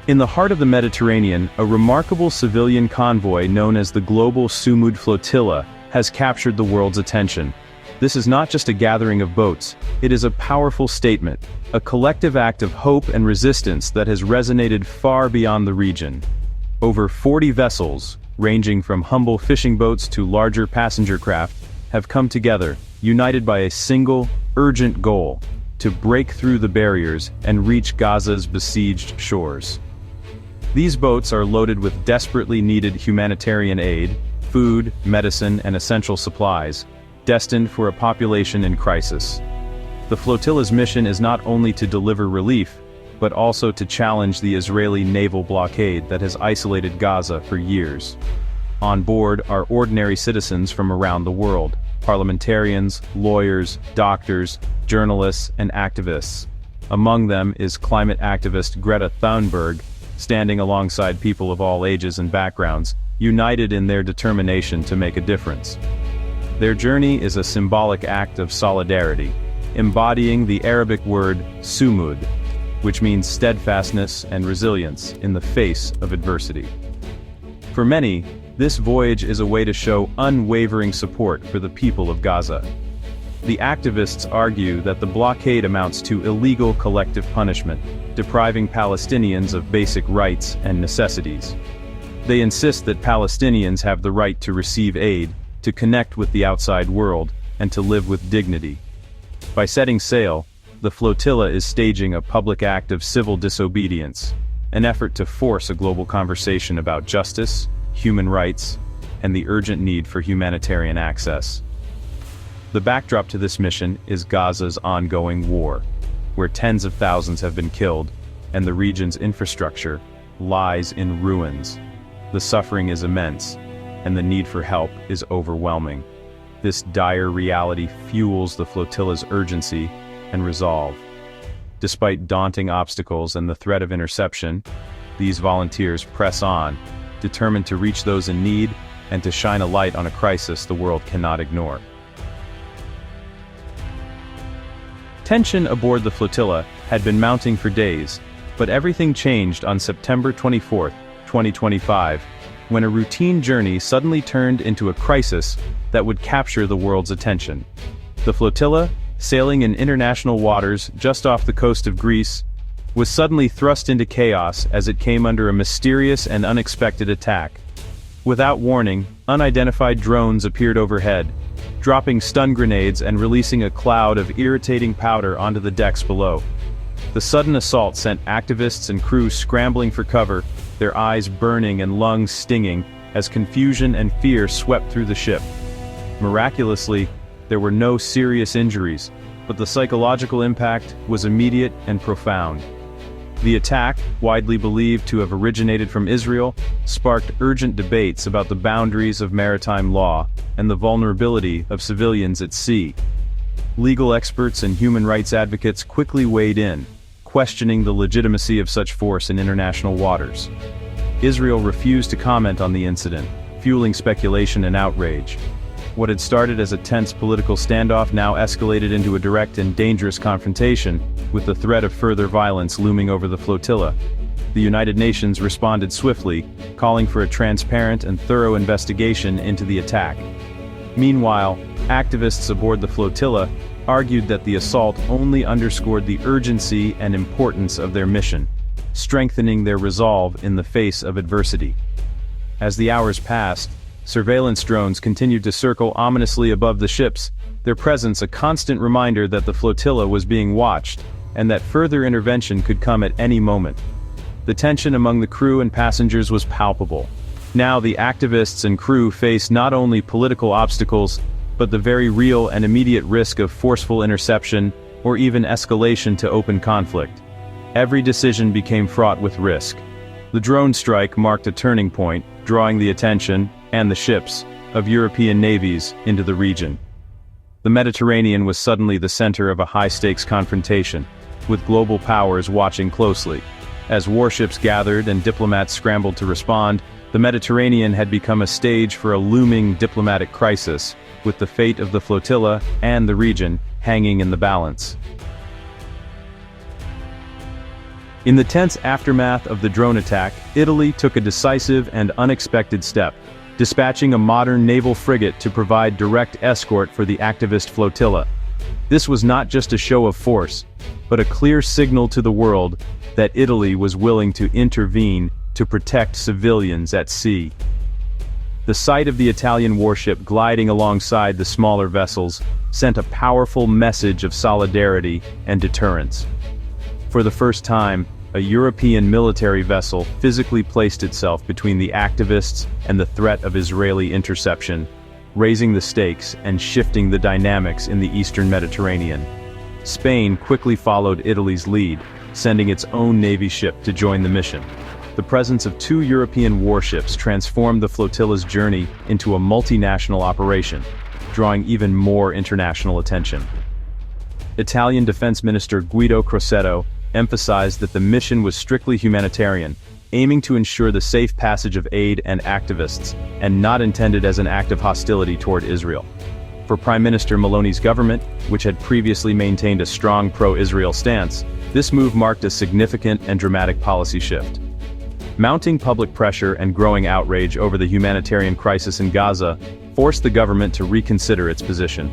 In the heart of the Mediterranean, a remarkable civilian convoy known as the global Sumud Flotilla has captured the world's attention. This is not just a gathering of boats, it is a powerful statement, a collective act of hope and resistance that has resonated far beyond the region. Over 40 vessels, ranging from humble fishing boats to larger passenger craft, have come together, united by a single, urgent goal: to break through the barriers and reach Gaza's besieged shores. These boats are loaded with desperately needed humanitarian aid, food, medicine, and essential supplies, destined for a population in crisis. The flotilla's mission is not only to deliver relief, but also to challenge the Israeli naval blockade that has isolated Gaza for years. On board are ordinary citizens from around the world: parliamentarians, lawyers, doctors, journalists, and activists. Among them is climate activist Greta Thunberg, standing alongside people of all ages and backgrounds, united in their determination to make a difference. Their journey is a symbolic act of solidarity, embodying the Arabic word sumud, which means steadfastness and resilience in the face of adversity. For many, this voyage is a way to show unwavering support for the people of Gaza. The activists argue that the blockade amounts to illegal collective punishment, depriving Palestinians of basic rights and necessities. They insist that Palestinians have the right to receive aid, to connect with the outside world, and to live with dignity. By setting sail, the flotilla is staging a public act of civil disobedience, an effort to force a global conversation about justice, human rights, and the urgent need for humanitarian access. The backdrop to this mission is Gaza's ongoing war, where tens of thousands have been killed, and the region's infrastructure lies in ruins. The suffering is immense, and the need for help is overwhelming. This dire reality fuels the flotilla's urgency and resolve. Despite daunting obstacles and the threat of interception, these volunteers press on, determined to reach those in need and to shine a light on a crisis the world cannot ignore. Tension aboard the flotilla had been mounting for days, but everything changed on September 24, 2025, when a routine journey suddenly turned into a crisis that would capture the world's attention. The flotilla, sailing in international waters just off the coast of Greece, was suddenly thrust into chaos as it came under a mysterious and unexpected attack. Without warning, unidentified drones appeared overhead, dropping stun grenades and releasing a cloud of irritating powder onto the decks below. The sudden assault sent activists and crew scrambling for cover, their eyes burning and lungs stinging, as confusion and fear swept through the ship. Miraculously, there were no serious injuries, but the psychological impact was immediate and profound. The attack, widely believed to have originated from Israel, sparked urgent debates about the boundaries of maritime law and the vulnerability of civilians at sea. Legal experts and human rights advocates quickly weighed in, questioning the legitimacy of such force in international waters. Israel refused to comment on the incident, fueling speculation and outrage. What had started as a tense political standoff now escalated into a direct and dangerous confrontation, with the threat of further violence looming over the flotilla. The United Nations responded swiftly, calling for a transparent and thorough investigation into the attack. Meanwhile, activists aboard the flotilla argued that the assault only underscored the urgency and importance of their mission, strengthening their resolve in the face of adversity. As the hours passed, surveillance drones continued to circle ominously above the ships, their presence a constant reminder that the flotilla was being watched, and that further intervention could come at any moment. The tension among the crew and passengers was palpable. Now the activists and crew faced not only political obstacles, but the very real and immediate risk of forceful interception, or even escalation to open conflict. Every decision became fraught with risk. The drone strike marked a turning point, drawing the attention, and the ships, of European navies into the region. The Mediterranean was suddenly the center of a high-stakes confrontation, with global powers watching closely. As warships gathered and diplomats scrambled to respond, the Mediterranean had become a stage for a looming diplomatic crisis, with the fate of the flotilla and the region hanging in the balance. In the tense aftermath of the drone attack, Italy took a decisive and unexpected step, dispatching a modern naval frigate to provide direct escort for the activist flotilla. This was not just a show of force, but a clear signal to the world that Italy was willing to intervene to protect civilians at sea. The sight of the Italian warship gliding alongside the smaller vessels sent a powerful message of solidarity and deterrence. For the first time, a European military vessel physically placed itself between the activists and the threat of Israeli interception, raising the stakes and shifting the dynamics in the eastern Mediterranean. Spain quickly followed Italy's lead, sending its own navy ship to join the mission. The presence of two European warships transformed the flotilla's journey into a multinational operation, drawing even more international attention. Italian Defense Minister Guido Crosetto emphasized that the mission was strictly humanitarian, aiming to ensure the safe passage of aid and activists, and not intended as an act of hostility toward Israel. For Prime Minister Meloni's government, which had previously maintained a strong pro-Israel stance, this move marked a significant and dramatic policy shift. Mounting public pressure and growing outrage over the humanitarian crisis in Gaza forced the government to reconsider its position.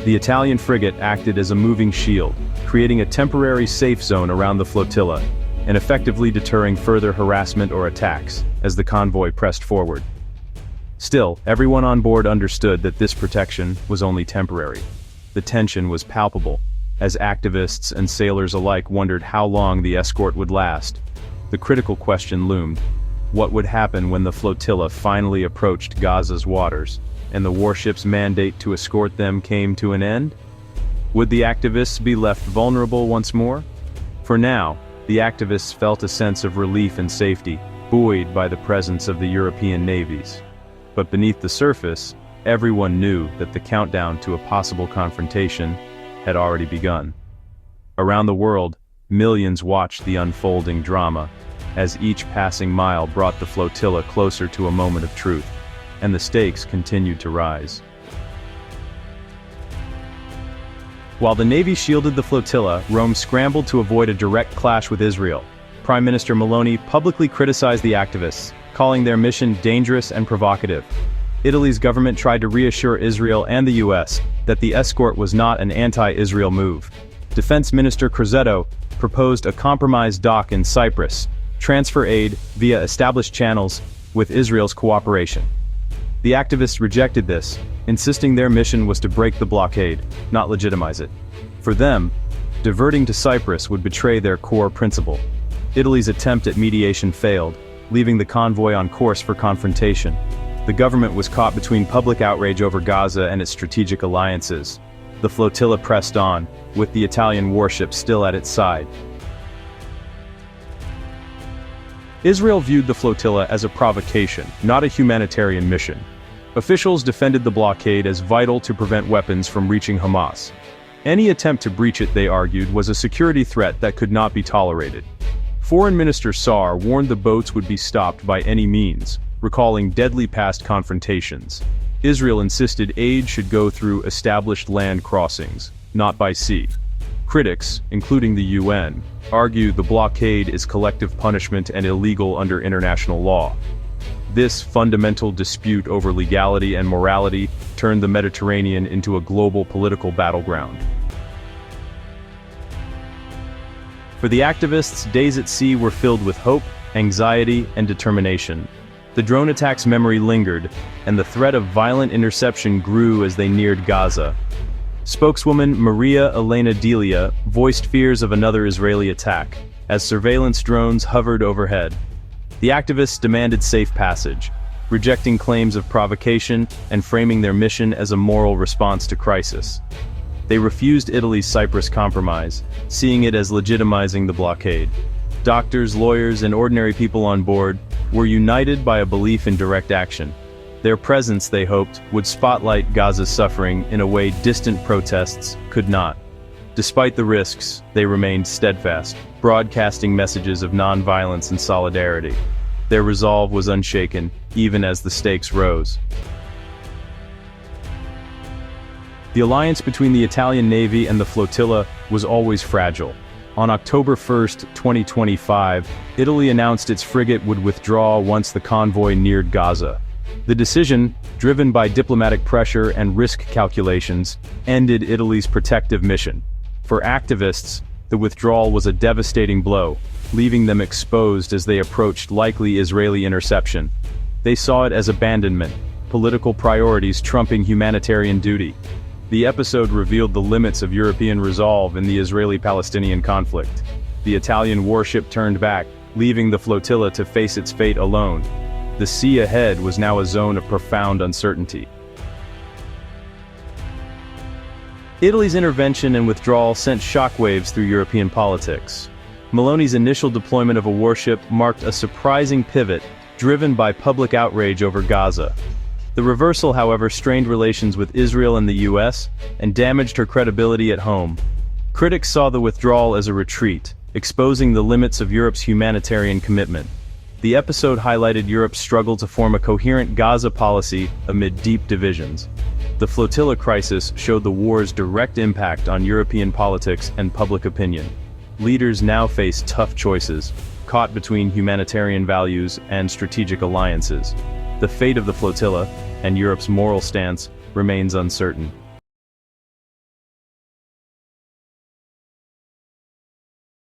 The Italian frigate acted as a moving shield, creating a temporary safe zone around the flotilla, and effectively deterring further harassment or attacks as the convoy pressed forward. Still, everyone on board understood that this protection was only temporary. The tension was palpable, as activists and sailors alike wondered how long the escort would last. The critical question loomed: what would happen when the flotilla finally approached Gaza's waters, and the warship's mandate to escort them came to an end? Would the activists be left vulnerable once more? For now, the activists felt a sense of relief and safety, buoyed by the presence of the European navies. But beneath the surface, everyone knew that the countdown to a possible confrontation had already begun. Around the world, millions watched the unfolding drama, as each passing mile brought the flotilla closer to a moment of truth, and the stakes continued to rise. While the Navy shielded the flotilla, Rome scrambled to avoid a direct clash with Israel. Prime Minister Meloni publicly criticized the activists, calling their mission dangerous and provocative. Italy's government tried to reassure Israel and the US that the escort was not an anti-Israel move. Defense Minister Crosetto proposed a compromise dock in Cyprus, transfer aid via established channels with Israel's cooperation. The activists rejected this, insisting their mission was to break the blockade, not legitimize it. For them, diverting to Cyprus would betray their core principle. Italy's attempt at mediation failed, leaving the convoy on course for confrontation. The government was caught between public outrage over Gaza and its strategic alliances. The flotilla pressed on, with the Italian warship still at its side. Israel viewed the flotilla as a provocation, not a humanitarian mission. Officials defended the blockade as vital to prevent weapons from reaching Hamas. Any attempt to breach it, they argued, was a security threat that could not be tolerated. Foreign Minister Saar warned the boats would be stopped by any means, recalling deadly past confrontations. Israel insisted aid should go through established land crossings, not by sea. Critics, including the UN, argue the blockade is collective punishment and illegal under international law. This fundamental dispute over legality and morality turned the Mediterranean into a global political battleground. For the activists, days at sea were filled with hope, anxiety, and determination. The drone attacks' memory lingered, and the threat of violent interception grew as they neared Gaza. Spokeswoman Maria Elena Delia voiced fears of another Israeli attack, as surveillance drones hovered overhead. The activists demanded safe passage, rejecting claims of provocation and framing their mission as a moral response to crisis. They refused Italy's Cyprus compromise, seeing it as legitimizing the blockade. Doctors, lawyers, and ordinary people on board were united by a belief in direct action. Their presence, they hoped, would spotlight Gaza's suffering in a way distant protests could not. Despite the risks, they remained steadfast, broadcasting messages of nonviolence and solidarity. Their resolve was unshaken, even as the stakes rose. The alliance between the Italian Navy and the flotilla was always fragile. On October 1, 2025, Italy announced its frigate would withdraw once the convoy neared Gaza. The decision, driven by diplomatic pressure and risk calculations, ended Italy's protective mission. For activists, the withdrawal was a devastating blow, leaving them exposed as they approached likely Israeli interception. They saw it as abandonment, political priorities trumping humanitarian duty. The episode revealed the limits of European resolve in the Israeli-Palestinian conflict. The Italian warship turned back, leaving the flotilla to face its fate alone. The sea ahead was now a zone of profound uncertainty. Italy's intervention and withdrawal sent shockwaves through European politics. Meloni's initial deployment of a warship marked a surprising pivot, driven by public outrage over Gaza. The reversal, however, strained relations with Israel and the US, and damaged her credibility at home. Critics saw the withdrawal as a retreat, exposing the limits of Europe's humanitarian commitment. The episode highlighted Europe's struggle to form a coherent Gaza policy amid deep divisions. The flotilla crisis showed the war's direct impact on European politics and public opinion. Leaders now face tough choices, caught between humanitarian values and strategic alliances. The fate of the flotilla, and Europe's moral stance, remains uncertain.